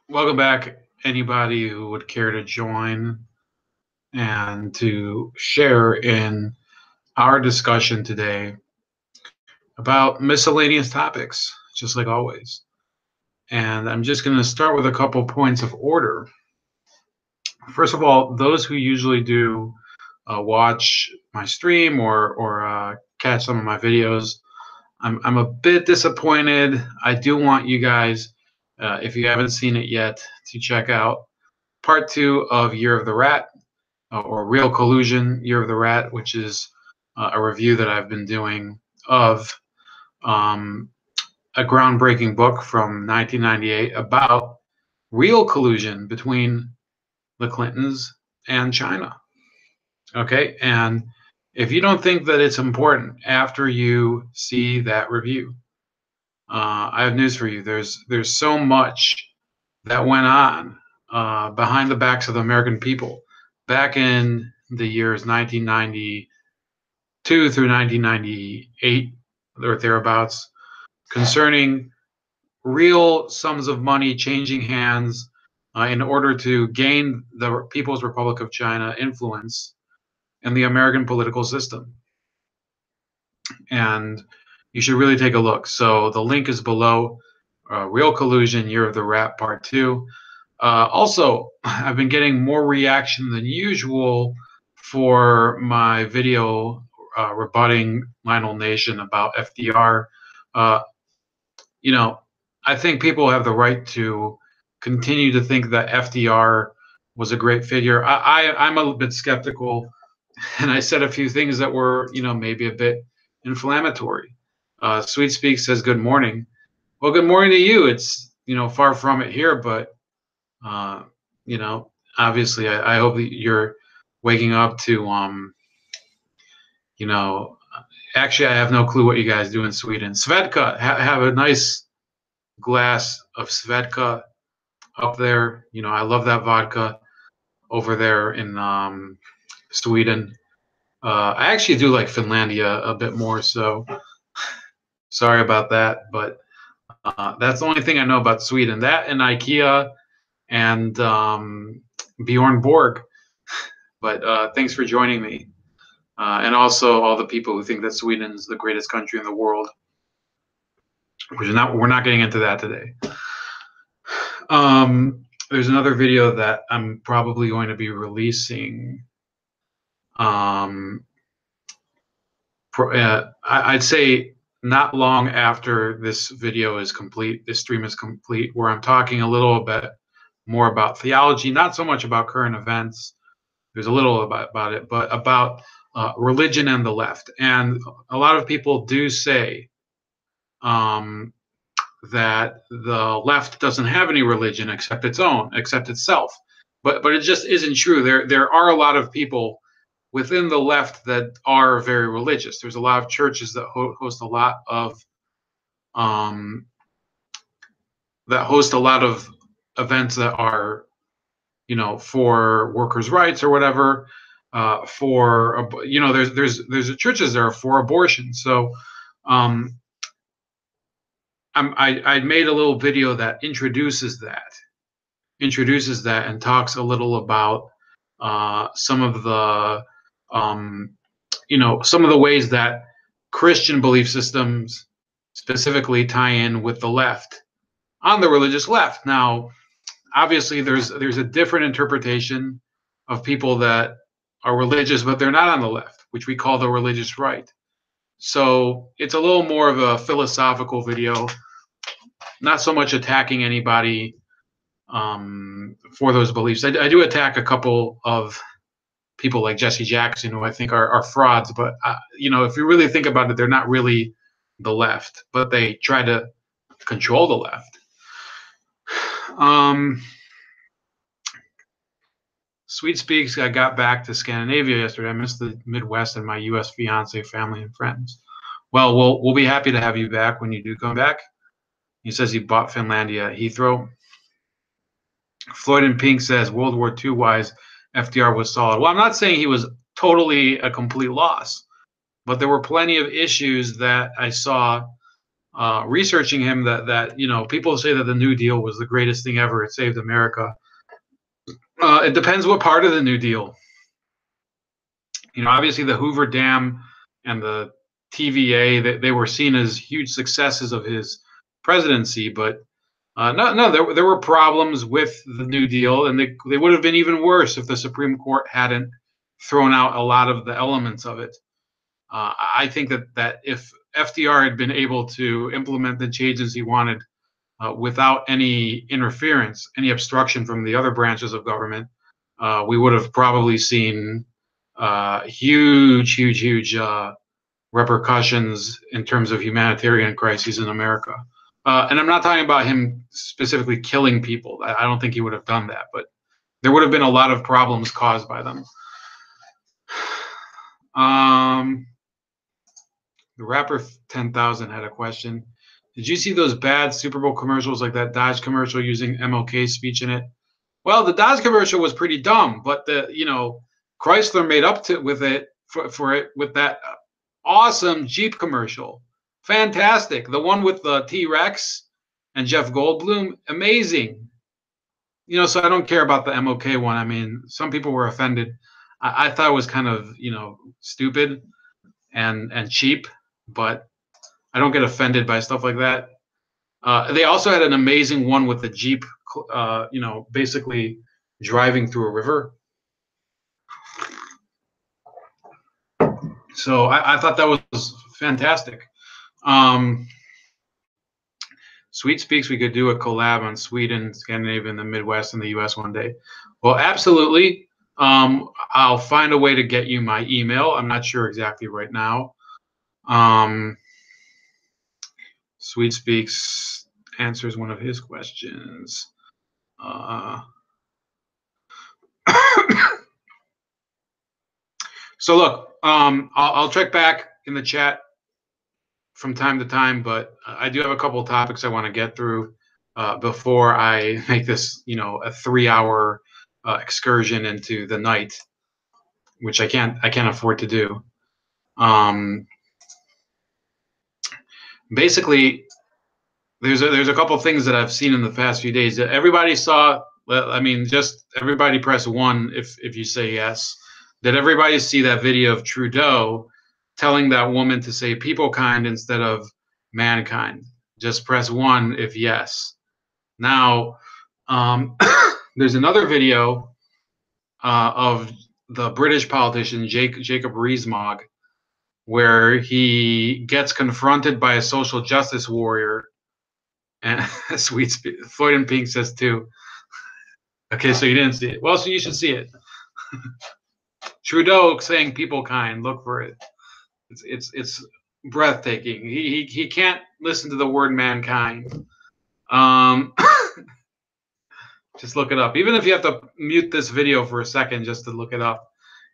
Welcome back, anybody who would care to join and to share in our discussion today about miscellaneous topics, just like always. And I'm just going to start with a couple points of order. First of all, those who usually do watch my stream or catch some of my videos, I'm a bit disappointed. I do want you guys, if you haven't seen it yet, to check out part 2 of Year of the Rat, or Real Collusion, Year of the Rat, which is a review that I've been doing of um, a groundbreaking book from 1998 about real collusion between the Clintons and China. Okay, and if you don't think that it's important after you see that review, I have news for you. There's so much that went on behind the backs of the American people back in the years 1992 through 1998 or thereabouts, concerning real sums of money changing hands in order to gain the People's Republic of China influence in the American political system. And you should really take a look. So the link is below. Real Collusion, Year of the Rat, Part 2. Also, I've been getting more reaction than usual for my video rebutting Lionel Nation about FDR. Uh, I think people have the right to continue to think that FDR was a great figure. I'm a bit skeptical, and I said a few things that were, maybe a bit inflammatory. Sweet Speak says, good morning. Well, good morning to you. It's, far from it here, but uh, obviously, I hope that you're waking up to, you know, actually, I have no clue what you guys do in Sweden. Svedka, have a nice glass of Svedka up there. I love that vodka over there in Sweden. I actually do like Finlandia a bit more, so sorry about that. But that's the only thing I know about Sweden. That and IKEA and Bjorn Borg. But thanks for joining me. And also all the people who think that Sweden's the greatest country in the world. We're not getting into that today. There's another video that I'm probably going to be releasing. I'd say not long after this video is complete, this stream is complete, where I'm talking a little bit more about theology, not so much about current events. There's a little about it, but about religion and the left. And a lot of people do say that the left doesn't have any religion except its own, except itself. But it just isn't true. There are a lot of people within the left that are very religious. There's a lot of churches that host a lot of events that are, for workers' rights or whatever. There's churches that are for abortion. So I made a little video that introduces that and talks a little about some of the some of the ways that Christian belief systems specifically tie in with the left, on the religious left. Now, obviously, there's a different interpretation of people that are religious, but they're not on the left, which we call the religious right. So it's a little more of a philosophical video, not so much attacking anybody for those beliefs. I do attack a couple of people like Jesse Jackson, who I think are frauds, but if you really think about it, they're not really the left, but they try to control the left. Sweet Speaks, I got back to Scandinavia yesterday. I missed the Midwest and my U.S. fiance, family, and friends. Well, we'll be happy to have you back when you do come back. He says he bought Finlandia at Heathrow. Floyd and Pink says World War II wise, FDR was solid. Well, I'm not saying he was totally a complete loss, but there were plenty of issues that I saw researching him that people say that the New Deal was the greatest thing ever. It saved America. It depends what part of the New Deal. Obviously the Hoover Dam and the TVA, they were seen as huge successes of his presidency, but no, there were problems with the New Deal, and they would have been even worse if the Supreme Court hadn't thrown out a lot of the elements of it. I think that if FDR had been able to implement the changes he wanted without any interference, any obstruction from the other branches of government, we would have probably seen huge repercussions in terms of humanitarian crises in America. And I'm not talking about him specifically killing people. I don't think he would have done that, but there would have been a lot of problems caused by them. The rapper 10,000 had a question. Did you see those bad Super Bowl commercials, like that Dodge commercial using MLK speech in it? Well, the Dodge commercial was pretty dumb, but Chrysler made up with it with that awesome Jeep commercial. Fantastic. The one with the T-Rex and Jeff Goldblum, amazing. So I don't care about the MLK one. I mean, some people were offended. I thought it was kind of, stupid and cheap, but I don't get offended by stuff like that. They also had an amazing one with the Jeep, basically driving through a river. So I thought that was fantastic. Sweet Speaks, we could do a collab on Sweden, Scandinavia, and the Midwest and the U.S. one day. Well, absolutely. I'll find a way to get you my email. I'm not sure exactly right now. Sweet Speaks answers one of his questions. So look, I'll check back in the chat from time to time, but I do have a couple of topics I want to get through before I make this, a 3-hour excursion into the night, which I can't afford to do. Basically, there's a couple of things that I've seen in the past few days that everybody saw. I mean, just everybody press 1 if you say yes. Did everybody see that video of Trudeau telling that woman to say people kind instead of mankind? Just press 1 if yes. Now, there's another video of the British politician Jacob Rees-Mogg, where he gets confronted by a social justice warrior. And Floyd and Pink says too. Okay, so you didn't see it. Well, so you should see it. Trudeau saying people kind. Look for it. It's breathtaking. He can't listen to the word mankind. Just look it up. Even if you have to mute this video for a second just to look it up,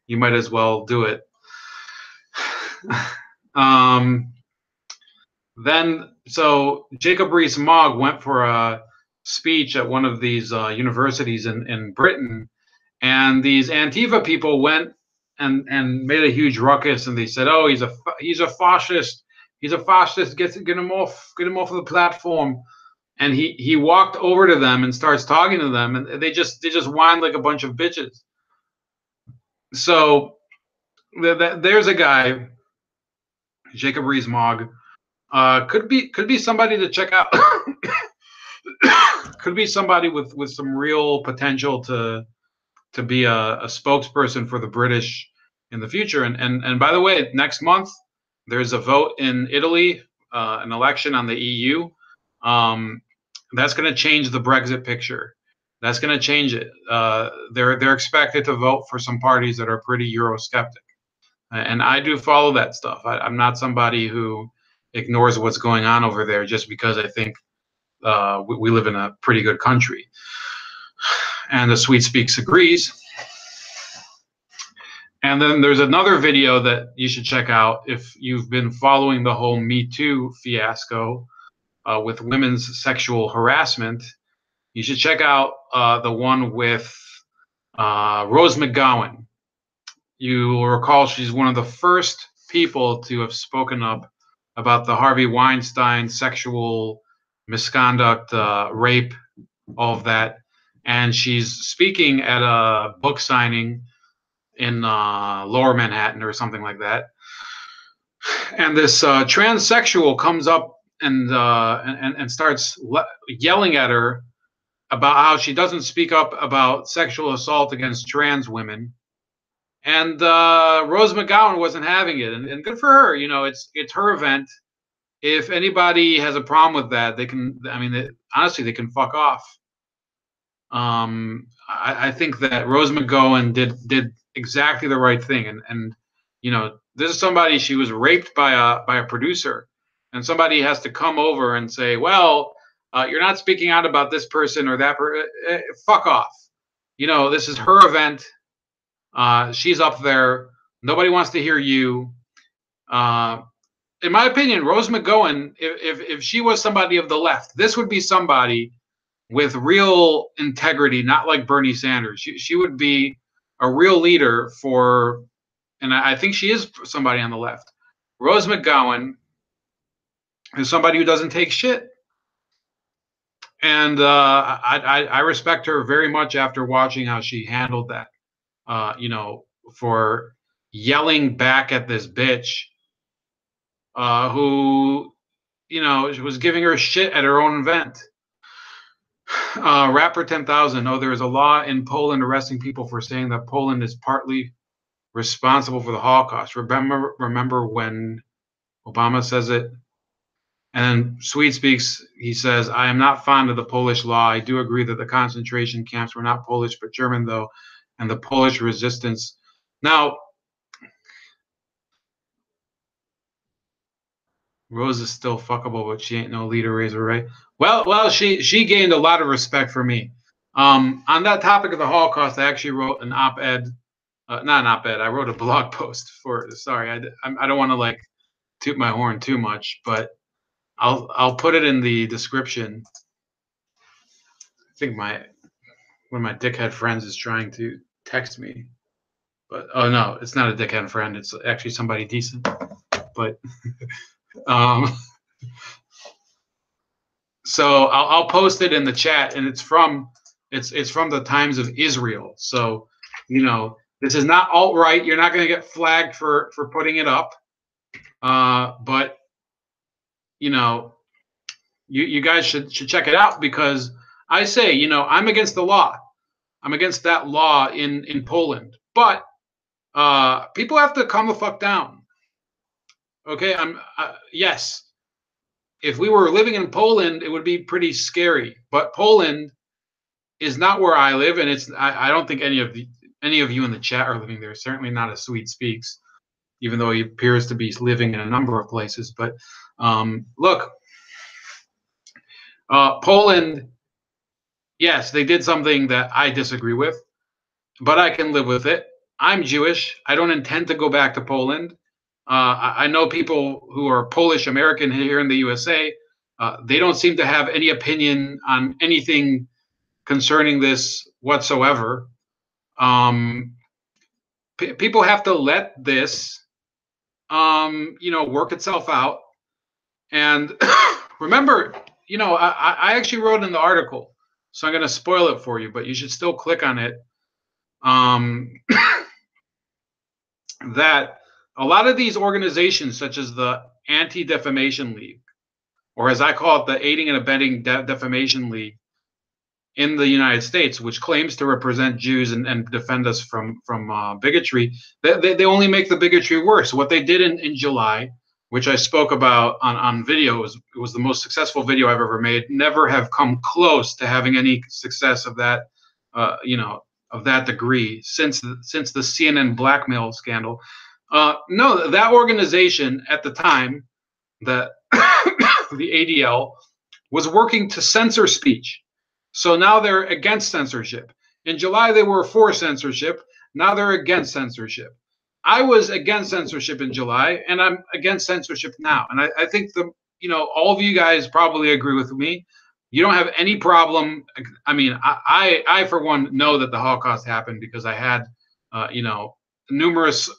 you might as well do it. Then, so Jacob Rees-Mogg went for a speech at one of these universities in Britain, and these Antifa people went and made a huge ruckus, and they said, "Oh, he's a fascist. He's a fascist. Get him off of the platform." And he walked over to them and starts talking to them, and they just whined like a bunch of bitches. So there's a guy, Jacob Rees-Mogg. Could be somebody to check out. Could be somebody with some real potential to be a spokesperson for the British in the future. And by the way, next month there's a vote in Italy, an election on the EU. That's going to change the Brexit picture. That's going to change it. They're expected to vote for some parties that are pretty Eurosceptic, and I do follow that stuff. I'm not somebody who ignores what's going on over there just because I think we live in a pretty good country. And the Sweet Speaks agrees. And then there's another video that you should check out if you've been following the whole Me Too fiasco with women's sexual harassment. You should check out the one with Rose McGowan. You will recall she's one of the first people to have spoken up about the Harvey Weinstein sexual misconduct, rape, all of that. And she's speaking at a book signing in Lower Manhattan or something like that. And this transsexual comes up and starts yelling at her about how she doesn't speak up about sexual assault against trans women. And Rose McGowan wasn't having it, and good for her. It's her event. If anybody has a problem with that, they can. I mean, honestly, they can fuck off. I think that Rose McGowan did exactly the right thing, and this is somebody. She was raped by a producer, and somebody has to come over and say, well, you're not speaking out about this person or that fuck off. This is her event. She's up there. Nobody wants to hear you. In my opinion, Rose McGowan, if she was somebody of the left, this would be somebody with real integrity, not like Bernie Sanders. She would be a real leader for, and I think she is somebody on the left. Rose McGowan is somebody who doesn't take shit. And I respect her very much after watching how she handled that. For yelling back at this bitch who, was giving her shit at her own event. Rapper 10,000. Oh, there is a law in Poland arresting people for saying that Poland is partly responsible for the Holocaust. Remember when Obama says it? And Sweet Speaks, he says, I am not fond of the Polish law. I do agree that the concentration camps were not Polish, but German, though, and the Polish resistance. Now, Rose is still fuckable, but she ain't no leader raiser, right? Well, she gained a lot of respect for me. On that topic of the Holocaust, I actually wrote an op-ed, not an op-ed. I wrote a blog post for. Sorry, I don't want to like toot my horn too much, but I'll put it in the description. I think one of my dickhead friends is trying to text me, but oh no, it's not a dickhead friend. It's actually somebody decent, but. So I'll post it in the chat, and it's from the Times of Israel. So this is not alt-right. You're not going to get flagged for putting it up, but you guys should check it out, because I say I'm against the law. I'm against that law in Poland, but people have to calm the fuck down. Okay, yes. If we were living in Poland, it would be pretty scary. But Poland is not where I live, and I don't think any of you in the chat are living there. Certainly not as Sweet Speaks, even though he appears to be living in a number of places. But look, Poland, yes, they did something that I disagree with, but I can live with it. I'm Jewish. I don't intend to go back to Poland. I know people who are Polish American here in the USA. They don't seem to have any opinion on anything concerning this whatsoever. People have to let this, work itself out. And remember, I actually wrote in the article, so I'm going to spoil it for you, but you should still click on it. That a lot of these organizations, such as the Anti-Defamation League, or as I call it, the Aiding and Abetting Defamation League in the United States, which claims to represent Jews and defend us from bigotry, they only make the bigotry worse. What they did in July, which I spoke about on video, it was the most successful video I've ever made. Never have come close to having any success of that, of that degree since the CNN blackmail scandal. No, that organization at the time, that the ADL, was working to censor speech. So now they're against censorship. In July, they were for censorship. Now they're against censorship. I was against censorship in July, and I'm against censorship now. And I think all of you guys probably agree with me. You don't have any problem. I mean, I for one know that the Holocaust happened, because I had, numerous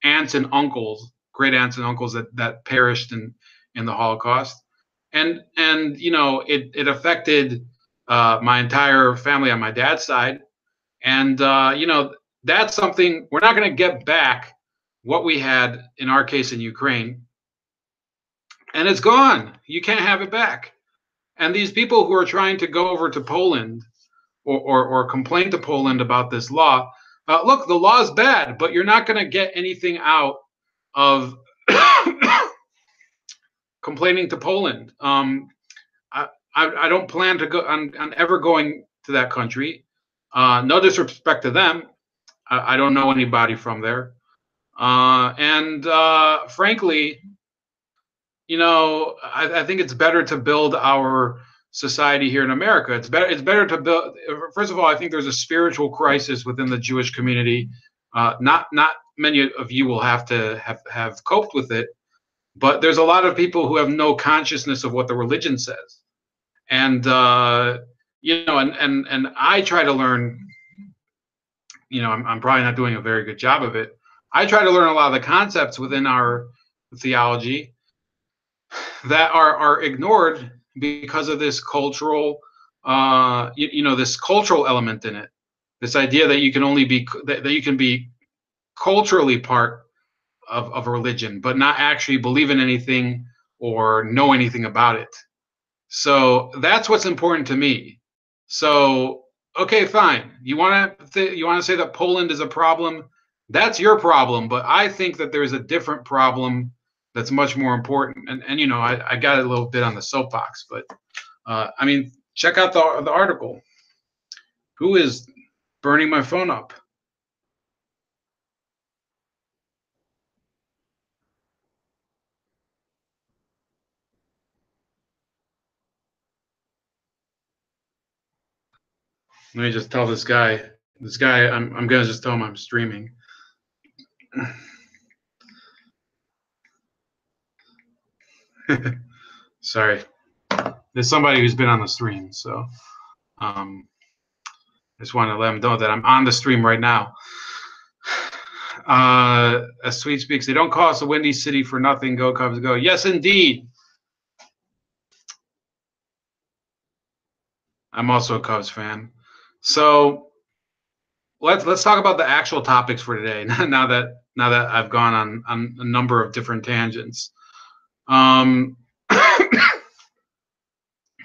aunts and uncles, great aunts and uncles that perished in the Holocaust, and you know it affected my entire family on my dad's side, and you know that's something we're not going to get back what we had in our case in Ukraine, and it's gone. You can't have it back. And these people who are trying to go over to Poland or complain to Poland about this law, look, the law is bad, but you're not going to get anything out of complaining to Poland. I don't plan to go on ever going to that country. No disrespect to them. I don't know anybody from there. And frankly, you know, I think it's better to build our society here in America. It's better to build. First of all, I think there's a spiritual crisis within the Jewish community. Not many of you will have to have coped with it, but there's a lot of people who have no consciousness of what the religion says, and you know, and I try to learn. You know, I'm probably not doing a very good job of it. I try to learn a lot of the concepts within our theology that are ignored because of this cultural, you know, this cultural element in it. This idea that you can only be that you can be culturally part of a religion, but not actually believe in anything or know anything about it. So that's what's important to me. So okay, fine. You want to say that Poland is a problem? That's your problem. But I think that there's a different problem that's much more important. And you know, I got a little bit on the soapbox, but I mean, check out the article. Who is burning my phone up? Let me just tell this guy. This guy, I'm gonna just tell him I'm streaming. Sorry, there's somebody who's been on the stream, so um, I just want to let him know that I'm on the stream right now. As Sweet speaks, they don't call us a windy city for nothing. Go Cubs, go! Yes, indeed. I'm also a Cubs fan. So let's talk about the actual topics for today. Now that I've gone on a number of different tangents.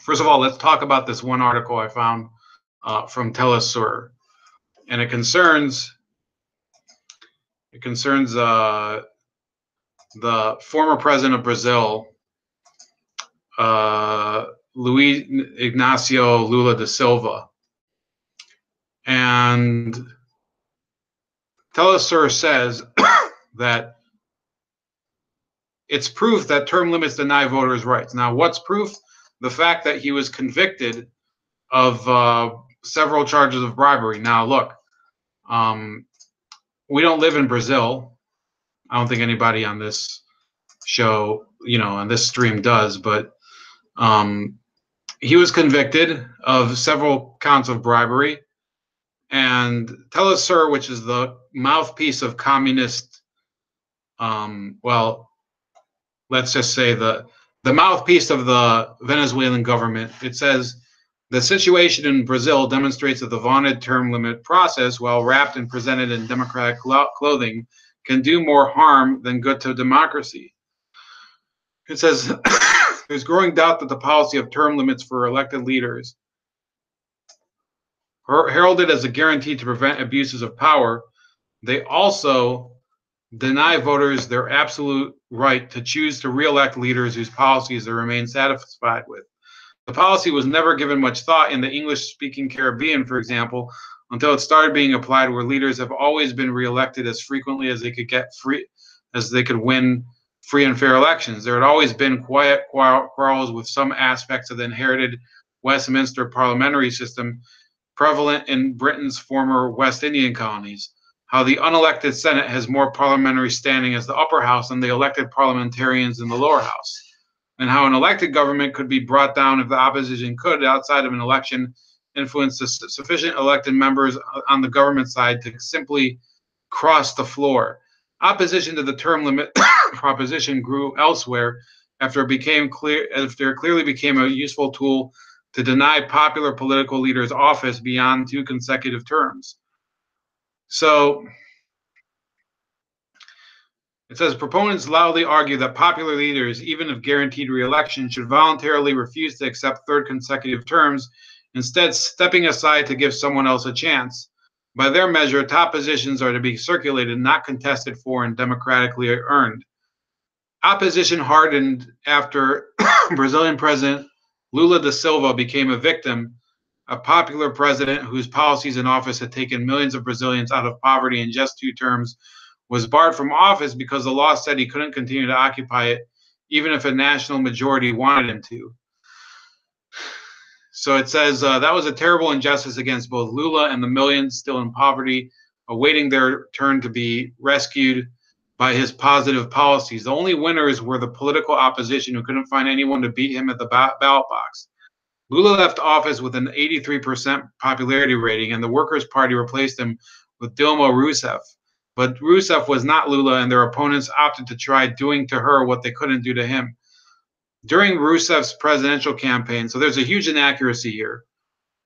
First of all, let's talk about this one article I found from Telesur, and it concerns the former president of Brazil, Luiz Ignacio Lula da Silva. And Telesur says that it's proof that term limits deny voters' rights. Now, what's proof? The fact that he was convicted of several charges of bribery. Now, look, we don't live in Brazil. I don't think anybody on this show, you know, on this stream does, but he was convicted of several counts of bribery. And Telesur, which is the mouthpiece of communist, well, let's just say the mouthpiece of the Venezuelan government, it says the situation in Brazil demonstrates that the vaunted term limit process, while wrapped and presented in democratic clothing, can do more harm than good to democracy. It says there's growing doubt that the policy of term limits for elected leaders, heralded as a guarantee to prevent abuses of power, they also deny voters their absolute right to choose to re-elect leaders whose policies they remain satisfied with. The policy was never given much thought in the English-speaking Caribbean, for example, until it started being applied where leaders have always been re-elected as frequently as they could win free and fair elections. There had always been quiet quarrels with some aspects of the inherited Westminster parliamentary system prevalent in Britain's former West Indian colonies. How the unelected Senate has more parliamentary standing as the upper house than the elected parliamentarians in the lower house, and how an elected government could be brought down if the opposition could, outside of an election, influence the sufficient elected members on the government side to simply cross the floor. Opposition to the term limit proposition grew elsewhere after it clearly became a useful tool to deny popular political leaders office beyond 2 consecutive terms. So it says proponents loudly argue that popular leaders, even if guaranteed re-election, should voluntarily refuse to accept 3rd consecutive terms, instead stepping aside to give someone else a chance. By their measure, top positions are to be circulated, not contested for and democratically earned. Opposition hardened after Brazilian President Lula da Silva became a victim. A popular president whose policies in office had taken millions of Brazilians out of poverty in just 2 terms was barred from office because the law said he couldn't continue to occupy it, even if a national majority wanted him to. So it says that was a terrible injustice against both Lula and the millions still in poverty, awaiting their turn to be rescued by his positive policies. The only winners were the political opposition, who couldn't find anyone to beat him at the ballot box. Lula left office with an 83% popularity rating, and the Workers' Party replaced him with Dilma Rousseff. But Rousseff was not Lula, and their opponents opted to try doing to her what they couldn't do to him. During Rousseff's presidential campaign, so there's a huge inaccuracy here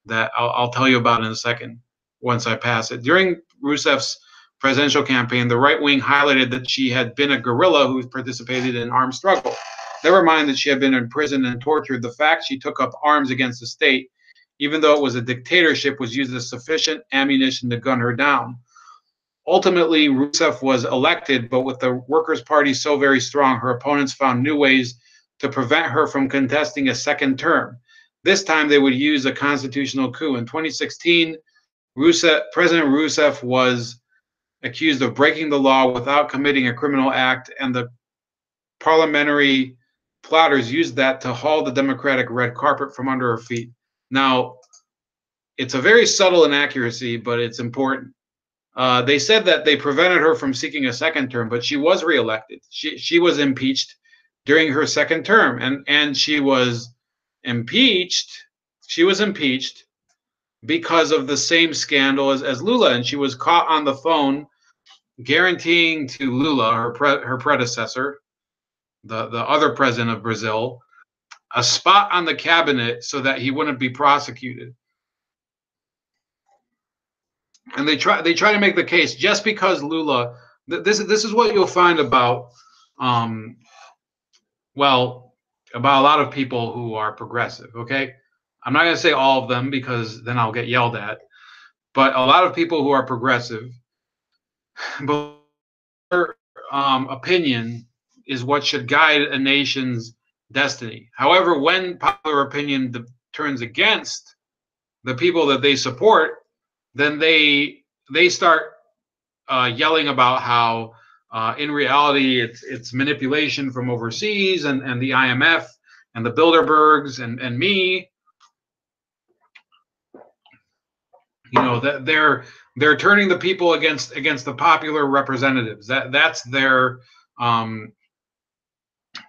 that I'll tell you about in a second once I pass it. During Rousseff's presidential campaign, the right wing highlighted that she had been a guerrilla who participated in armed struggle. Never mind that she had been imprisoned and tortured. The fact she took up arms against the state, even though it was a dictatorship, was used as sufficient ammunition to gun her down. Ultimately, Rousseff was elected, but with the Workers' Party so very strong, her opponents found new ways to prevent her from contesting a 2nd term. This time, they would use a constitutional coup. In 2016, President Rousseff was accused of breaking the law without committing a criminal act, and the parliamentary plotters used that to haul the Democratic red carpet from under her feet. Now, it's a very subtle inaccuracy, but it's important. They said that they prevented her from seeking a 2nd term, but she was reelected. She was impeached during her 2nd term, and she was impeached. She was impeached because of the same scandal as Lula, and she was caught on the phone guaranteeing to Lula, her predecessor, the other president of Brazil, a spot on the cabinet so that he wouldn't be prosecuted. And they try to make the case just because Lula. This is what you'll find about well, about a lot of people who are progressive. Okay, I'm not going to say all of them because then I'll get yelled at. But a lot of people who are progressive, but their opinion is what should guide a nation's destiny. However, when popular opinion turns against the people that they support, then they start yelling about how in reality it's manipulation from overseas and the IMF and the Bilderbergs and me. You know, that they're turning the people against the popular representatives. That's their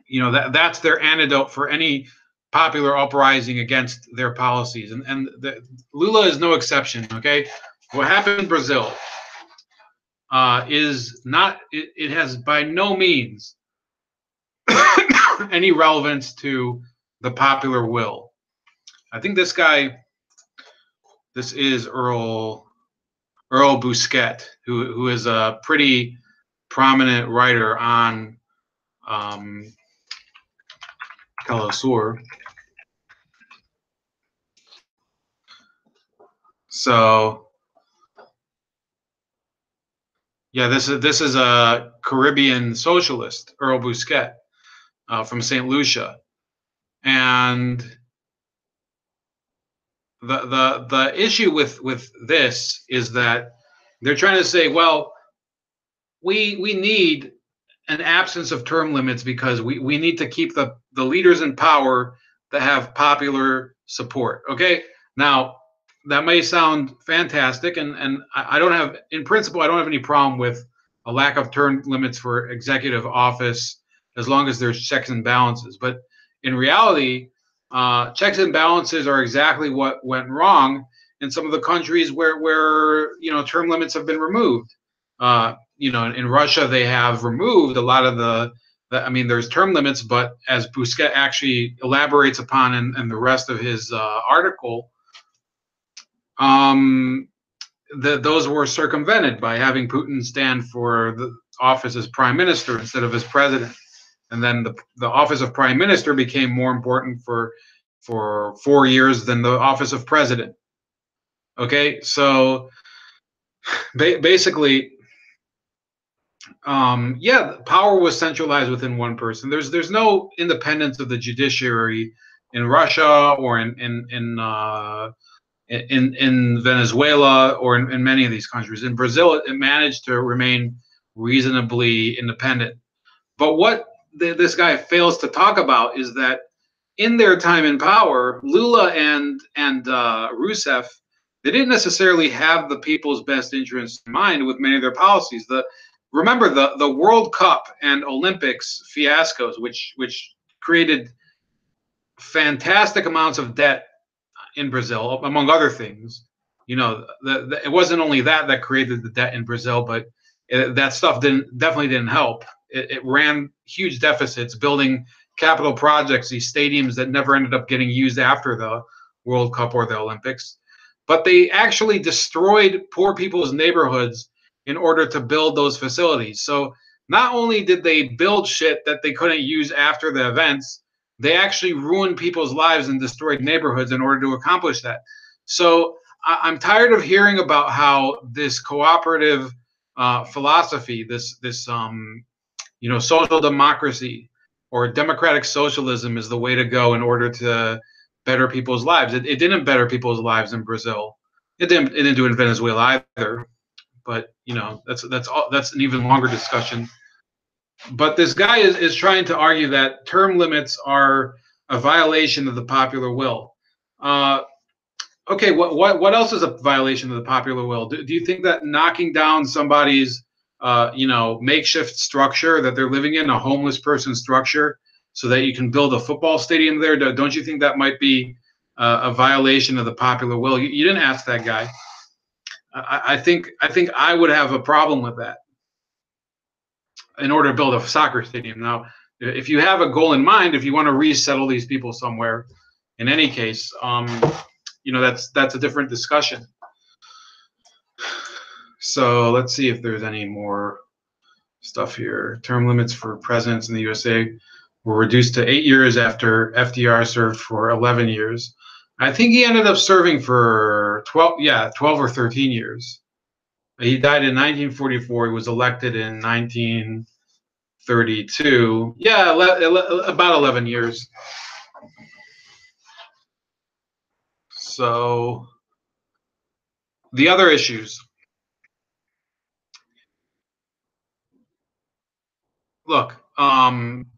you know, that's their antidote for any popular uprising against their policies. And Lula is no exception. Okay, what happened in Brazil is not. It has by no means any relevance to the popular will. I think this guy. This is Earl Busquet, who is a pretty prominent writer on Telesur. So yeah, this is a Caribbean socialist, Earl Busquet, from St. Lucia, and the issue with this is that they're trying to say, well, we need an absence of term limits because we need to keep the leaders in power that have popular support. Okay, now that may sound fantastic, and I don't have, in principle, I don't have any problem with a lack of term limits for executive office as long as there's checks and balances. But in reality, checks and balances are exactly what went wrong in some of the countries where you know, term limits have been removed. You know, in Russia, they have removed a lot of the I mean, there's term limits, but as Bousquet actually elaborates upon in the rest of his article, um, those were circumvented by having Putin stand for the office as prime minister instead of as president. And then the office of prime minister became more important for 4 years than the office of president. Okay, so basically, yeah, power was centralized within one person. There's no independence of the judiciary in Russia or in Venezuela or in many of these countries. In Brazil, it managed to remain reasonably independent. But what this guy fails to talk about is that in their time in power, Lula and Rousseff, they didn't necessarily have the people's best interests in mind with many of their policies. Remember the World Cup and Olympics fiascos, which created fantastic amounts of debt in Brazil, among other things. You know, it wasn't only that created the debt in Brazil, but that stuff definitely didn't help. It ran huge deficits, building capital projects, these stadiums that never ended up getting used after the World Cup or the Olympics. But they actually destroyed poor people's neighborhoods in order to build those facilities. So not only did they build shit that they couldn't use after the events, they actually ruined people's lives and destroyed neighborhoods in order to accomplish that. So I'm tired of hearing about how this cooperative philosophy, this social democracy or democratic socialism is the way to go in order to better people's lives. It didn't better people's lives in Brazil. It didn't do it in Venezuela either. But that's an even longer discussion. But this guy is trying to argue that term limits are a violation of the popular will. Okay, what else is a violation of the popular will? Do you think that knocking down somebody's makeshift structure that they're living in, a homeless person structure, so that you can build a football stadium there, don't you think that might be a violation of the popular will? You didn't ask that guy. I think I would have a problem with that in order to build a soccer stadium. Now, if you have a goal in mind, if you want to resettle these people somewhere, in any case, that's a different discussion. So let's see if there's any more stuff here. Term limits for presidents in the USA were reduced to 8 years after FDR served for 11 years. I think he ended up serving for 12 or 13 years. He died in 1944. He was elected in 1932. Yeah, about 11 years. So the other issues. Look,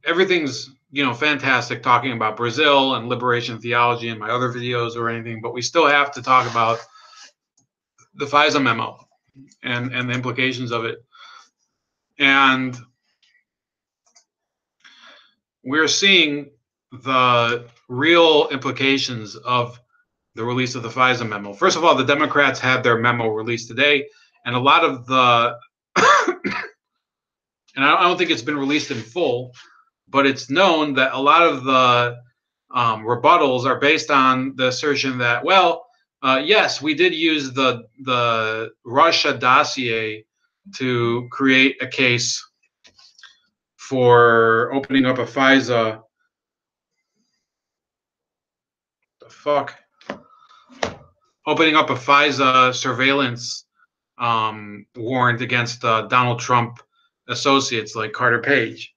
everything's fantastic talking about Brazil and liberation theology in my other videos or anything, but we still have to talk about the FISA memo and the implications of it. And we're seeing the real implications of the release of the FISA memo. First of all, the Democrats had their memo released today, and a lot of the and I don't think it's been released in full, but it's known that a lot of the rebuttals are based on the assertion that, yes, we did use the Russia dossier to create a case for opening up a FISA. Opening up a FISA surveillance warrant against Donald Trump associates like Carter Page.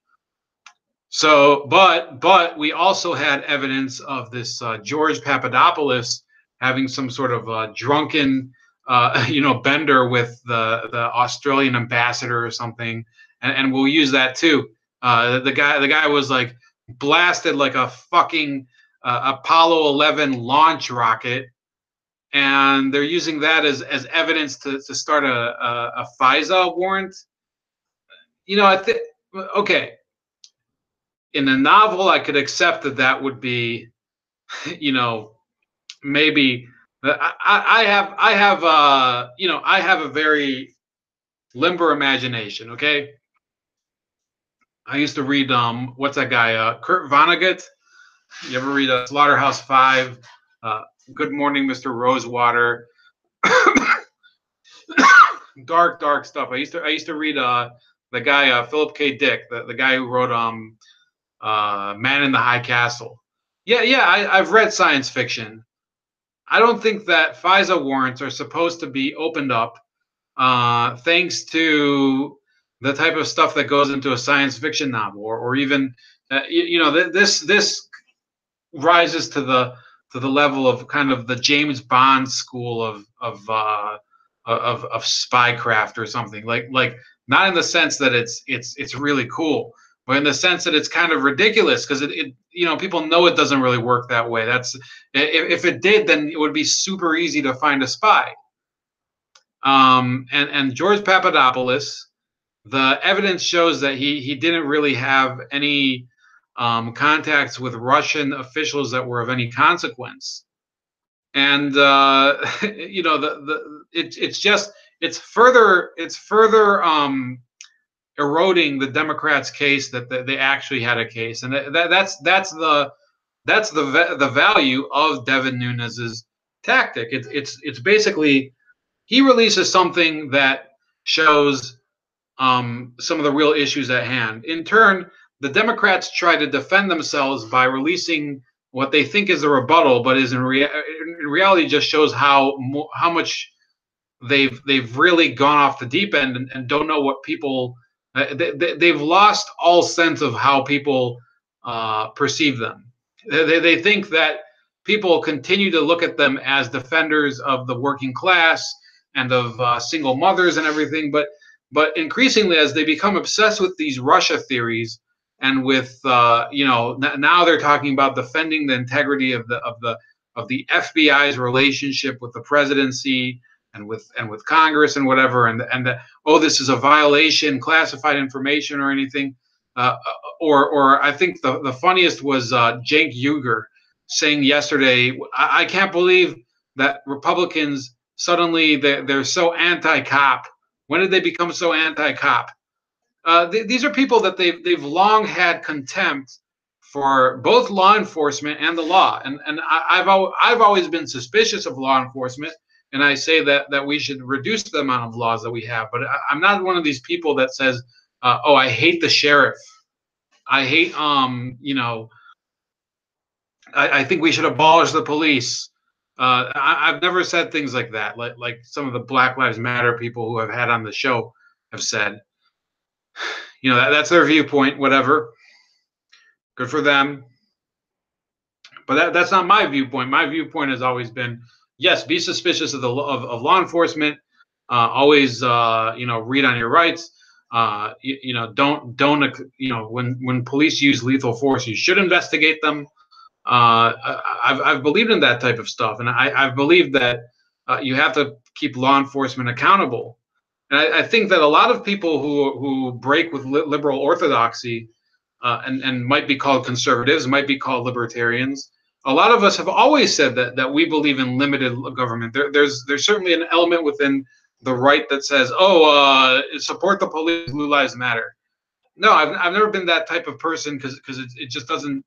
So, but we also had evidence of this George Papadopoulos having some sort of drunken, bender with the Australian ambassador or something, and we'll use that too. The guy was like blasted like a fucking Apollo 11 launch rocket, and they're using that as evidence to start a FISA warrant. I think okay. In a novel, I could accept that would be, maybe. I have a very limber imagination. Okay, I used to read what's that guy? Kurt Vonnegut. You ever read Slaughterhouse Five? Uh, Good Morning, Mr. Rosewater. Dark stuff. I used to read the guy Philip K. Dick, the guy who wrote Man in the High Castle. Yeah. I've read science fiction. I don't think that FISA warrants are supposed to be opened up thanks to the type of stuff that goes into a science fiction novel, or even this rises to the level of kind of the James Bond school of spycraft or something, like not in the sense that it's really cool, but in the sense that it's kind of ridiculous because people know it doesn't really work that way. That's if it did, then it would be super easy to find a spy. And George Papadopoulos, the evidence shows that he didn't really have any contacts with Russian officials that were of any consequence. And it's further eroding the Democrats' case that they actually had a case, and that's the value of Devin Nunes's tactic. It's basically he releases something that shows some of the real issues at hand. In turn, the Democrats try to defend themselves by releasing what they think is a rebuttal, but is in reality just shows how much they've really gone off the deep end and don't know what people they've lost all sense of how people perceive them. They think that people continue to look at them as defenders of the working class and of single mothers and everything, but increasingly as they become obsessed with these Russia theories and with now they're talking about defending the integrity of the FBI's relationship with the presidency and with Congress and whatever, and this is a violation, classified information or anything, or I think the funniest was Cenk Uygur saying yesterday, I can't believe that Republicans suddenly they're so anti-cop. When did they become so anti-cop? These are people that they've long had contempt for both law enforcement and the law, and I've always been suspicious of law enforcement, and I say that we should reduce the amount of laws that we have. But I'm not one of these people that says, I hate the sheriff. I hate I think we should abolish the police. I've never said things like that, like some of the Black Lives Matter people who I've had on the show have said. That's their viewpoint, whatever. Good for them. But that's not my viewpoint. My viewpoint has always been, yes, be suspicious of law enforcement. Always, read on your rights. Don't when police use lethal force, you should investigate them. I've believed in that type of stuff, and I've believed that you have to keep law enforcement accountable. And I think that a lot of people who break with liberal orthodoxy and might be called conservatives, might be called libertarians. A lot of us have always said that we believe in limited government. There's certainly an element within the right that says, support the police, blue lives matter. No, I've never been that type of person because it just doesn't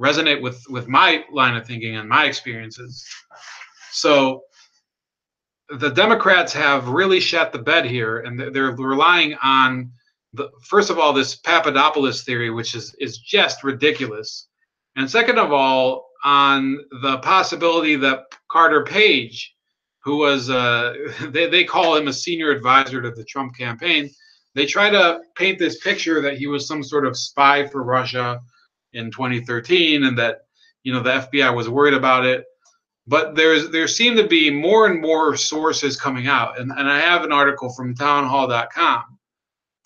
resonate with my line of thinking and my experiences. So the Democrats have really shat the bed here, and they're relying on first of all this Papadopoulos theory, which is just ridiculous, and second of all on the possibility that Carter Page, who was they call him a senior advisor to the Trump campaign, they try to paint this picture that he was some sort of spy for Russia in 2013, and that the FBI was worried about it. But there seem to be more and more sources coming out, and I have an article from townhall.com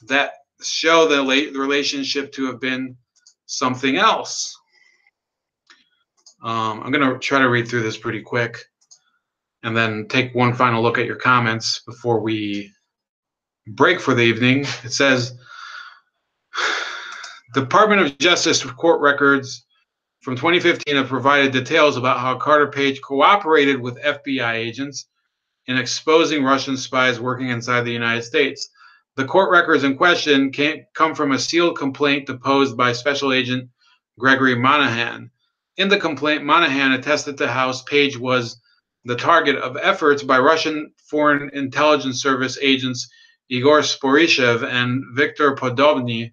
that show the relationship to have been something else. I'm going to try to read through this pretty quick and then take one final look at your comments before we break for the evening. It says, Department of Justice court records from 2015 have provided details about how Carter Page cooperated with FBI agents in exposing Russian spies working inside the United States. The court records in question come from a sealed complaint deposed by Special Agent Gregory Monahan. In the complaint, Monahan attested to how Page was the target of efforts by Russian Foreign Intelligence Service agents Igor Sporishev and Viktor Podobny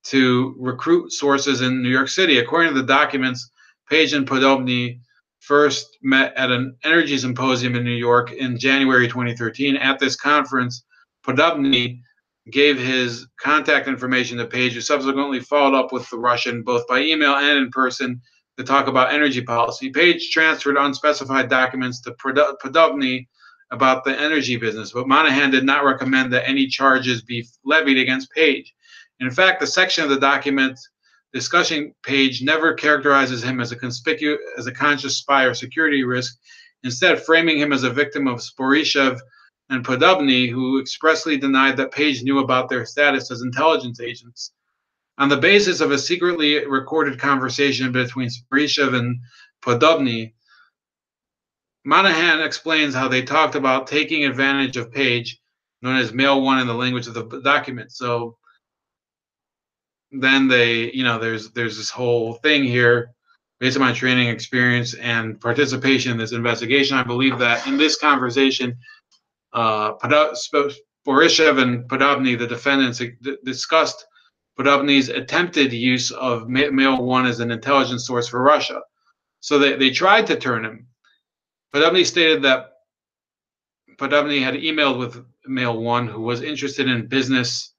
to recruit sources in New York City. According to the documents, Page and Podobny first met at an energy symposium in New York in January 2013. At this conference, Podobny gave his contact information to Page, who subsequently followed up with the Russian, both by email and in person, to talk about energy policy. Page transferred unspecified documents to Podobny about the energy business, but Monahan did not recommend that any charges be levied against Page. In fact, the section of the document discussing Page never characterizes him as a conscious spy or security risk, instead framing him as a victim of Sporishev and Podobny, who expressly denied that Page knew about their status as intelligence agents. On the basis of a secretly recorded conversation between Sporishev and Podobny, Monahan explains how they talked about taking advantage of Page, known as Mail One in the language of the document. So then there's this whole thing here based on my training experience and participation in this investigation. I believe that in this conversation, Sporishev and Podobny, the defendants, discussed Podobny's attempted use of Mail One as an intelligence source for Russia. So they tried to turn him. Podobny stated that Podobny had emailed with Mail One, who was interested in business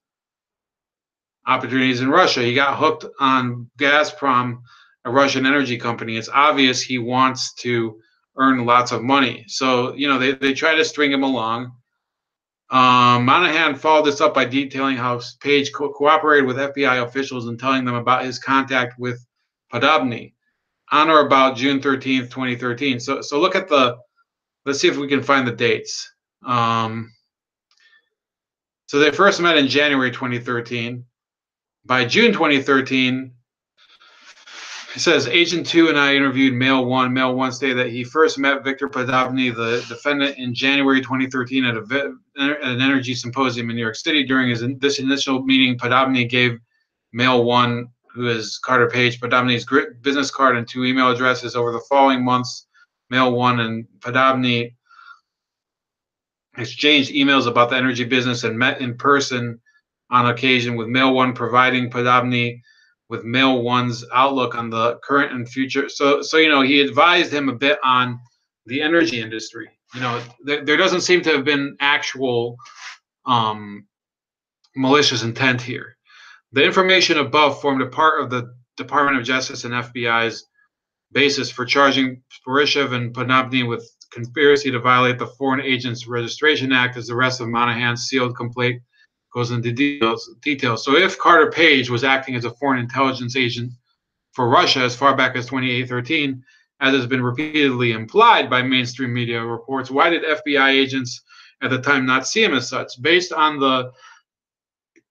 opportunities in Russia. He got hooked on Gazprom, a Russian energy company. It's obvious he wants to earn lots of money. So, they try to string him along. Monahan followed this up by detailing how Page cooperated with FBI officials and telling them about his contact with Podobny on or about June 13th, 2013. So look at let's see if we can find the dates. So they first met in January 2013. By June 2013, it says, Agent 2 and I interviewed Mail 1. Mail 1 stated that he first met Viktor Podobny, the defendant, in January 2013 at an energy symposium in New York City. During this initial meeting, Podobny gave Mail 1, who is Carter Page, Podobny's business card and 2 email addresses. Over the following months, Mail 1 and Podobny exchanged emails about the energy business and met in person on occasion, with Mail 1 providing Podobny with Mail 1's outlook on the current and future. So he advised him a bit on the energy industry. There doesn't seem to have been actual malicious intent here. The information above formed a part of the Department of Justice and FBI's basis for charging Sporishev and Podobny with conspiracy to violate the Foreign Agents Registration Act, as the rest of Monahan's sealed complaint goes into details. So if Carter Page was acting as a foreign intelligence agent for Russia as far back as 2013, as has been repeatedly implied by mainstream media reports, why did FBI agents at the time not see him as such? Based on the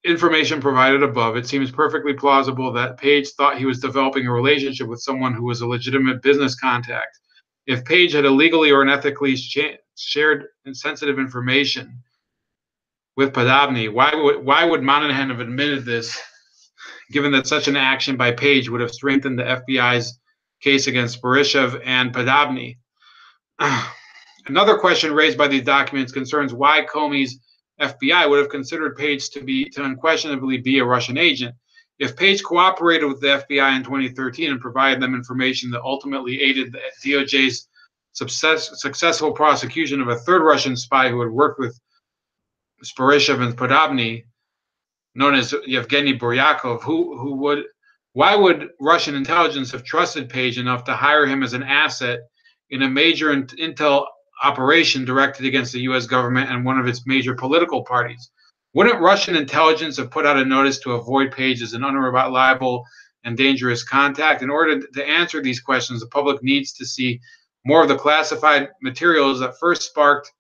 information provided above, it seems perfectly plausible that Page thought he was developing a relationship with someone who was a legitimate business contact. If Page had illegally or unethically shared sensitive information with Podobny, why would Monahan have admitted this, given that such an action by Page would have strengthened the FBI's case against Sporishev and Podobny? Another question raised by these documents concerns why Comey's FBI would have considered Page to unquestionably be a Russian agent. If Page cooperated with the FBI in 2013 and provided them information that ultimately aided the DOJ's successful prosecution of a third Russian spy who had worked with Sporishev and Podobny, known as Yevgeny Buryakov, why would Russian intelligence have trusted Page enough to hire him as an asset in a major intel operation directed against the U.S. government and one of its major political parties? Wouldn't Russian intelligence have put out a notice to avoid Page as an unreliable and dangerous contact? In order to answer these questions, the public needs to see more of the classified materials that first sparked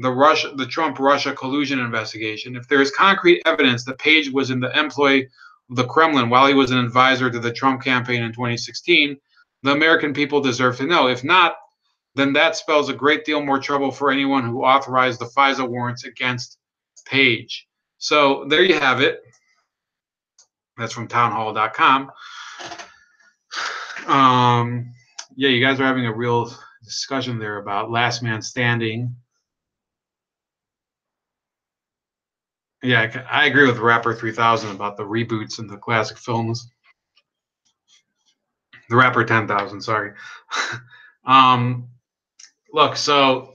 the Trump-Russia collusion investigation. If there is concrete evidence that Page was in the employ of the Kremlin while he was an advisor to the Trump campaign in 2016, the American people deserve to know. If not, then that spells a great deal more trouble for anyone who authorized the FISA warrants against Page. So there you have it. That's from townhall.com. Yeah, you guys are having a real discussion there about Last Man Standing. Yeah, I agree with Rapper 3000 about the reboots and the classic films. The Rapper 10,000, sorry. Look, so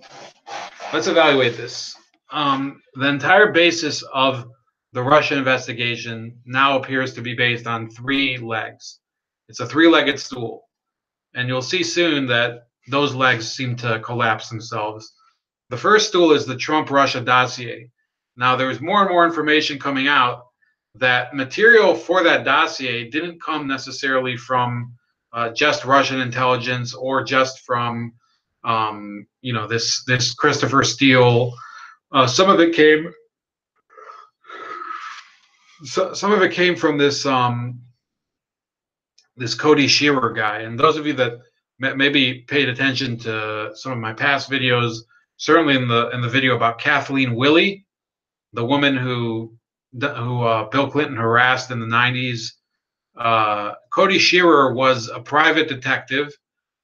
let's evaluate this. The entire basis of the Russia investigation now appears to be based on three legs. It's a three-legged stool. And you'll see soon that those legs seem to collapse themselves. The first stool is the Trump-Russia dossier. Now, there's more and more information coming out that material for that dossier didn't come necessarily from just Russian intelligence or just from, this Christopher Steele. Some of it came. Some of it came from this this Cody Shearer guy. And those of you that maybe paid attention to some of my past videos, certainly in the video about Kathleen Willey, the woman who Bill Clinton harassed in the 90s. Cody Shearer was a private detective,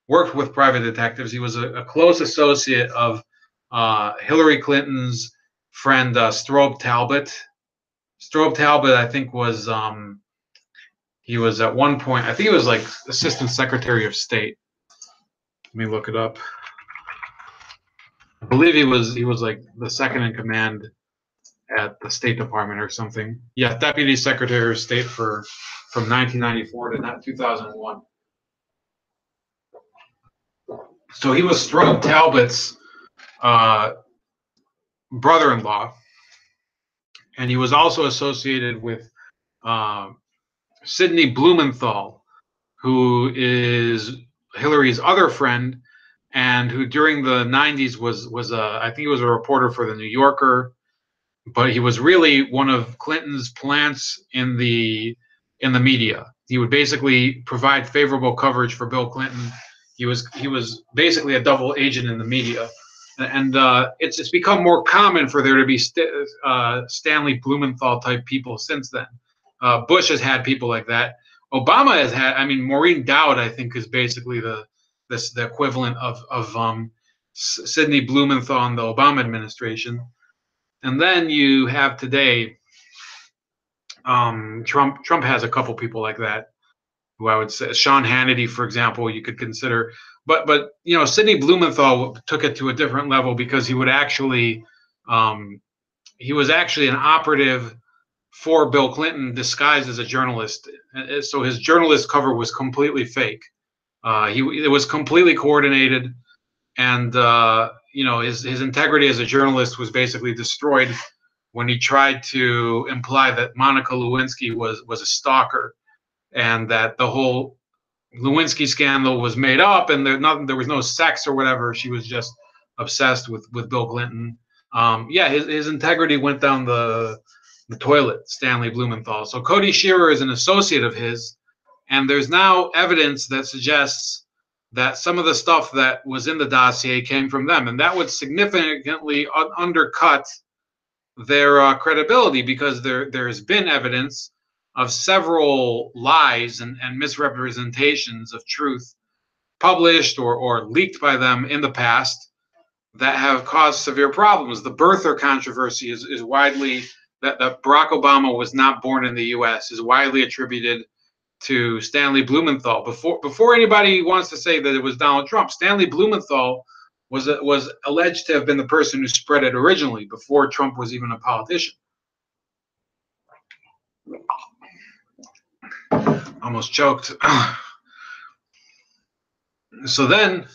worked with private detectives. He was a close associate of Hillary Clinton's friend Strobe Talbot. Strobe Talbot, I think, was he was at one point, I think he was like Assistant Secretary of State. Let me look it up. I believe he was like the second in command at the State Department or something. Yeah, Deputy Secretary of State from 1994 to 2001. So he was Strobe Talbot's brother-in-law, and he was also associated with Sidney Blumenthal, who is Hillary's other friend, and who during the 90s was I think he was a reporter for the New Yorker, but he was really one of Clinton's plants in the media. He would basically provide favorable coverage for Bill Clinton. He was basically a double agent in the media, and it's become more common for there to be Stanley Blumenthal type people since then. Bush has had people like that. Obama has had. I mean, Maureen Dowd, I think, is basically the equivalent of Sidney Blumenthal in the Obama administration. And then you have today, Trump has a couple people like that, who I would say, Sean Hannity, for example, you could consider. But Sidney Blumenthal took it to a different level because he was actually an operative for Bill Clinton disguised as a journalist. So his journalist cover was completely fake. It was completely coordinated, and his integrity as a journalist was basically destroyed when he tried to imply that Monica Lewinsky was a stalker, and that the whole Lewinsky scandal was made up, and there was no sex or whatever. She was just obsessed with Bill Clinton. His integrity went down the toilet, Stanley Blumenthal. So Cody Shearer is an associate of his, and there's now evidence that suggests that some of the stuff that was in the dossier came from them, and that would significantly undercut their credibility, because there's been evidence of several lies and misrepresentations of truth published or leaked by them in the past that have caused severe problems. The birther controversy is widely that Barack Obama was not born in the U.S. is widely attributed to Stanley Blumenthal. Before anybody wants to say that it was Donald Trump, Stanley Blumenthal was alleged to have been the person who spread it originally, before Trump was even a politician. Almost choked. So then,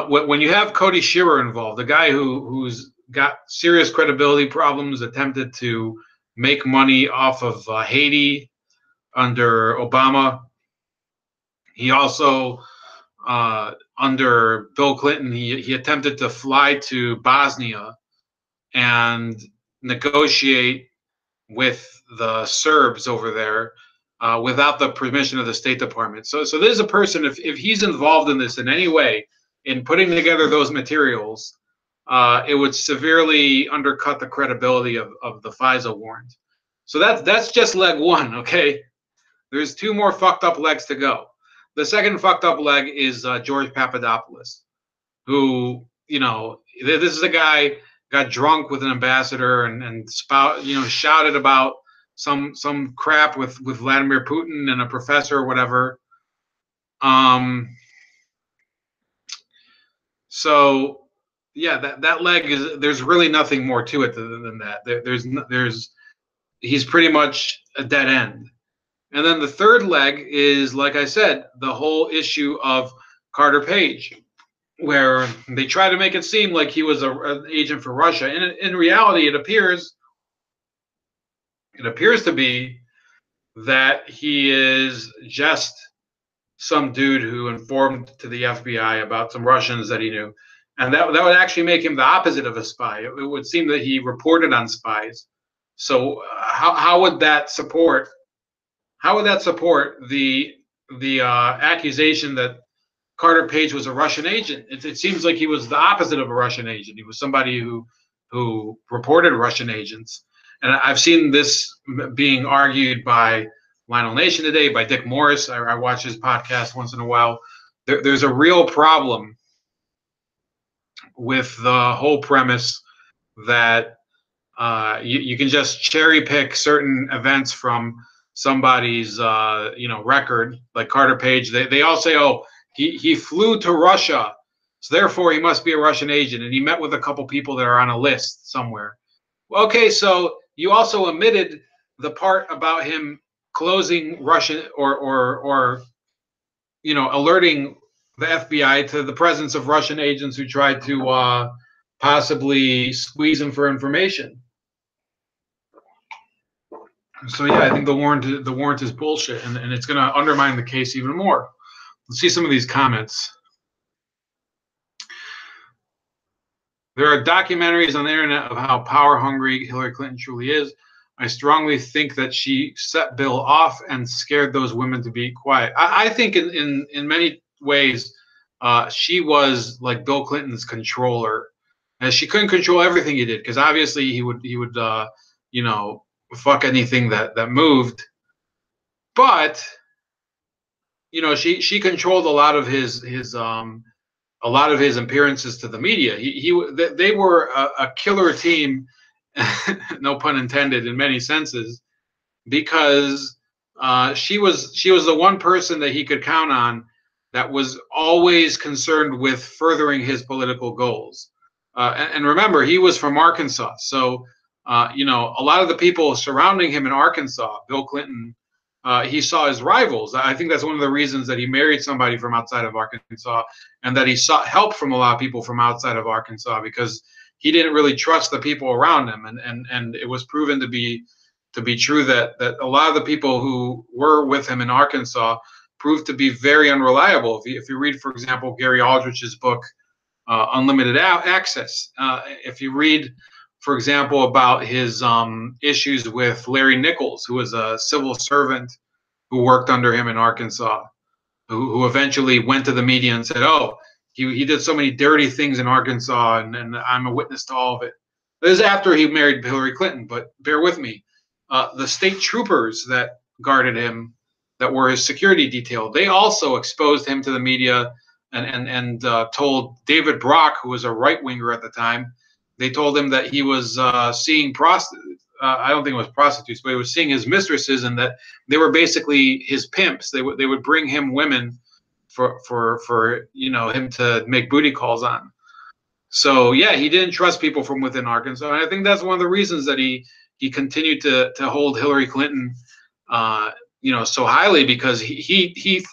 when you have Cody Shearer involved, the guy who's got serious credibility problems, attempted to make money off of Haiti under Obama. He also, under Bill Clinton, he attempted to fly to Bosnia and negotiate with the Serbs over there without the permission of the State Department. So there's a person, if he's involved in this in any way, in putting together those materials, it would severely undercut the credibility of the FISA warrant. So that's just leg one, okay? There's two more fucked up legs to go. The second fucked up leg is George Papadopoulos, who, this is a guy got drunk with an ambassador and shouted about some crap with Vladimir Putin and a professor or whatever. So yeah, that leg is, there's really nothing more to it than that. He's pretty much a dead end. And then the third leg is, like I said, the whole issue of Carter Page, where they try to make it seem like he was an agent for Russia. And in reality, it appears to be that he is just some dude who informed to the FBI about some Russians that he knew. And that would actually make him the opposite of a spy. It would seem that he reported on spies. So how would that support the accusation that Carter Page was a Russian agent? It seems like he was the opposite of a Russian agent. He was somebody who reported Russian agents. And I've seen this being argued by Lionel Nation today, by Dick Morris. I watch his podcast once in a while. There's a real problem with the whole premise that you can just cherry pick certain events from somebody's record, like Carter Page. They all say, oh, he flew to Russia, so therefore he must be a Russian agent, and he met with a couple people that are on a list somewhere. Okay, so you also omitted the part about him closing Russian or alerting the FBI to the presence of Russian agents who tried to possibly squeeze him for information. So yeah, I think the warrant is bullshit, and it's going to undermine the case even more. Let's see some of these comments. There are documentaries on the internet of how power hungry Hillary Clinton truly is. I strongly think that she set Bill off and scared those women to be quiet. I think in many ways, she was like Bill Clinton's controller, and she couldn't control everything he did, because obviously he would fuck anything that moved. But she controlled a lot of his appearances to the media. They were a killer team, no pun intended, in many senses, because she was the one person that he could count on that was always concerned with furthering his political goals. And remember, he was from Arkansas, so a lot of the people surrounding him in Arkansas, Bill Clinton, he saw as rivals. I think that's one of the reasons that he married somebody from outside of Arkansas, and that he sought help from a lot of people from outside of Arkansas, because he didn't really trust the people around him. And it was proven to be true that a lot of the people who were with him in Arkansas proved to be very unreliable. If you read, for example, Gary Aldrich's book, Unlimited Access, if you read, for example, about his issues with Larry Nichols, who was a civil servant who worked under him in Arkansas, who eventually went to the media and said, oh, he did so many dirty things in Arkansas, and I'm a witness to all of it. This is after he married Hillary Clinton, but bear with me. The state troopers that guarded him, that were his security detail, they also exposed him to the media and told David Brock, who was a right-winger at the time, they told him that he was seeing prostitutes. I don't think it was prostitutes, but he was seeing his mistresses, and that they were basically his pimps. They would bring him women for him to make booty calls on. So yeah, he didn't trust people from within Arkansas, and I think that's one of the reasons that he continued to hold Hillary Clinton so highly, because he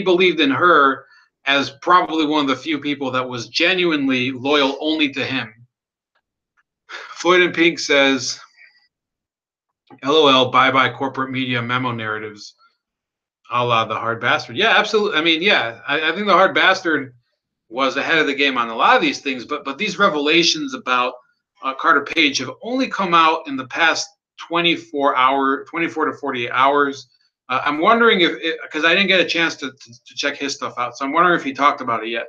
believed in her as probably one of the few people that was genuinely loyal only to him. Floyd and Pink says, LOL, bye-bye corporate media memo narratives, a la the hard bastard. Yeah, absolutely. I mean, yeah, I think the hard bastard was ahead of the game on a lot of these things, but these revelations about Carter Page have only come out in the past 24 to 48 hours. I'm wondering because I didn't get a chance to check his stuff out, so I'm wondering if he talked about it yet.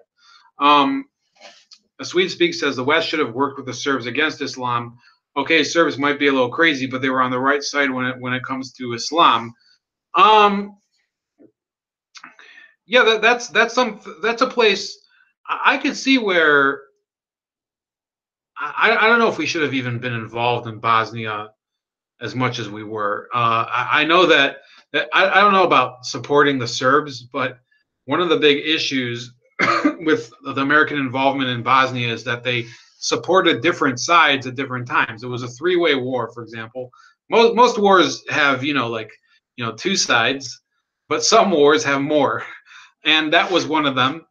Swede Speak says the West should have worked with the Serbs against Islam. Okay, Serbs might be a little crazy, but they were on the right side when it comes to Islam. Yeah, that's a place I could see where I don't know if we should have even been involved in Bosnia as much as we were. I know that I don't know about supporting the Serbs, but one of the big issues with the American involvement in Bosnia is that they supported different sides at different times. It was a three-way war, for example. Most wars have two sides, but some wars have more, and that was one of them.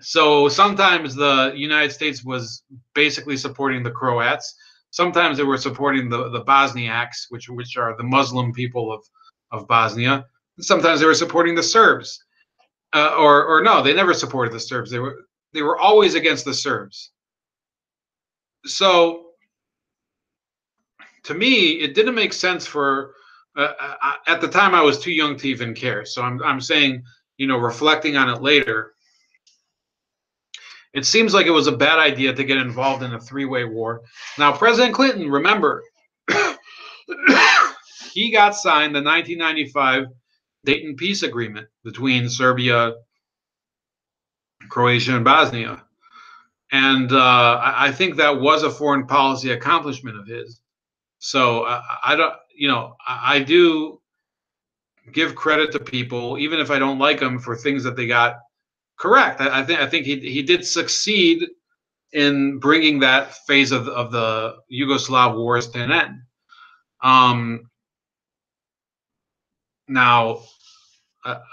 So sometimes the United States was basically supporting the Croats. Sometimes they were supporting the Bosniaks, which are the Muslim people of Bosnia. Sometimes they were supporting the Serbs, or no, they never supported the Serbs. They were always against the Serbs. So to me, it didn't make sense for. At the time, I was too young to even care. So I'm saying, reflecting on it later, it seems like it was a bad idea to get involved in a three-way war. Now, President Clinton, remember, he got signed the 1995 Dayton Peace Agreement between Serbia, Croatia, and Bosnia. And I think that was a foreign policy accomplishment of his. So I don't, I do give credit to people, even if I don't like them, for things that they got correct. I think he did succeed in bringing that phase of the Yugoslav wars to an end. Now,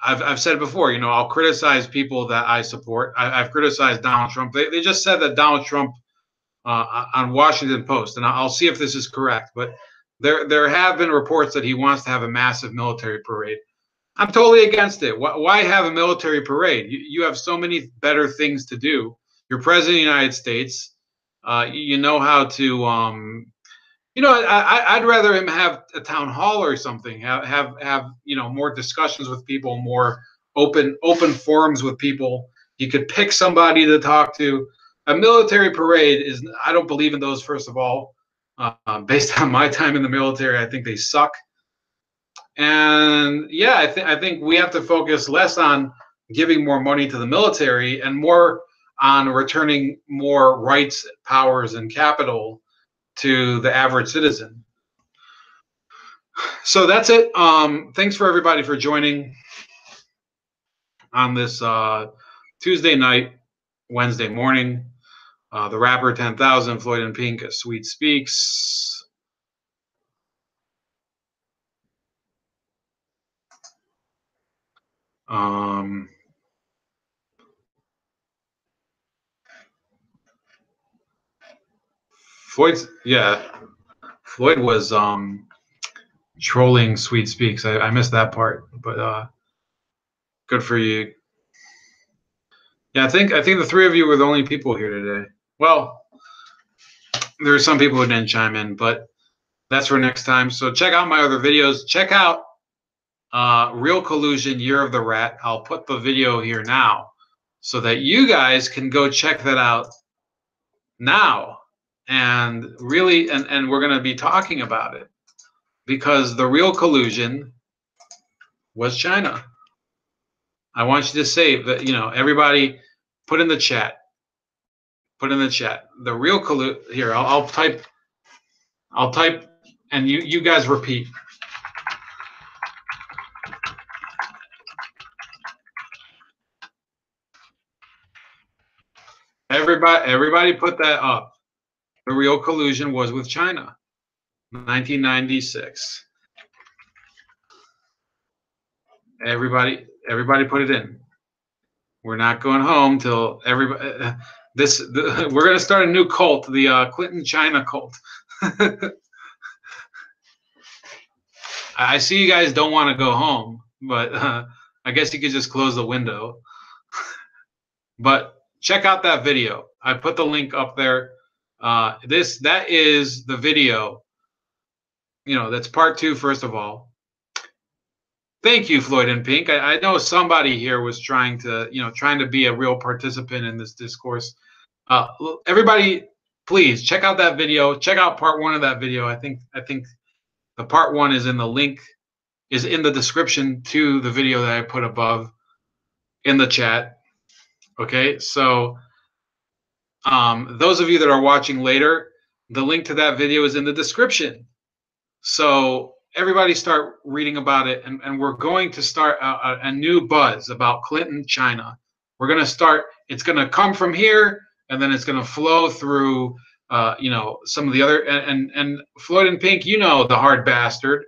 I've said before, I'll criticize people that I support. I've criticized Donald Trump. They just said that Donald Trump on Washington Post, and I'll see if this is correct, but there have been reports that he wants to have a massive military parade. I'm totally against it. Why have a military parade? You have so many better things to do. You're president of the United States. You know how to I'd rather him have a town hall or something. Have more discussions with people, more open forums with people. You could pick somebody to talk to. A military parade is. I don't believe in those. First of all, based on my time in the military, I think they suck. And yeah, I think we have to focus less on giving more money to the military and more on returning more rights, powers, and capital to the average citizen. So that's it. Thanks for everybody for joining on this Tuesday night, Wednesday morning. The Rapper 10,000, Floyd and Pink, Sweet Speaks. Floyd was trolling Sweet Speaks. I missed that part, but good for you. Yeah, I think the three of you were the only people here today. Well, there are some people who didn't chime in, but that's for next time. So check out my other videos. Check out Real Collusion, Year of the Rat. I'll put the video here now so that you guys can go check that out now. And really, and we're going to be talking about it because the real collusion was China. I want you to say that, everybody put in the chat. Put in the chat. The real collusion. Here, I'll type, and you guys repeat. Everybody put that up. The real collusion was with China, 1996. Everybody put it in. We're not going home till everybody. We're going to start a new cult, the Clinton China cult. I see you guys don't want to go home, but I guess you could just close the window. But check out that video. I put the link up there. That is the video. That's part 2, first of all. Thank you, Floyd and Pink. I know somebody here was trying to be a real participant in this discourse. Everybody, please check out that video. Check out part 1 of that video. I think the part 1 is in the link, is in the description to the video that I put above in the chat. Okay, so those of you that are watching later, the link to that video is in the description. So everybody start reading about it, and we're going to start a new buzz about Clinton, China. We're going to start, it's going to come from here, and then it's going to flow through, some of the other, and Floyd and Pink, the hard bastard,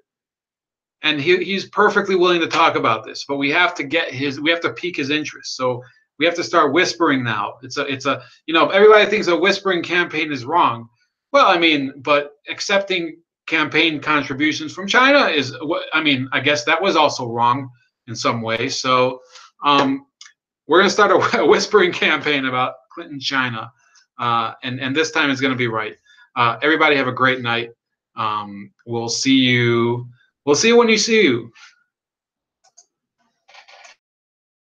and he's perfectly willing to talk about this, but we have to pique his interest. So we have to start whispering now. It's a everybody thinks a whispering campaign is wrong. Well, I mean, but accepting campaign contributions from China is, I guess that was also wrong in some way. So we're going to start a whispering campaign about Clinton, China, and this time it's going to be right. Everybody have a great night. We'll see you when you see you.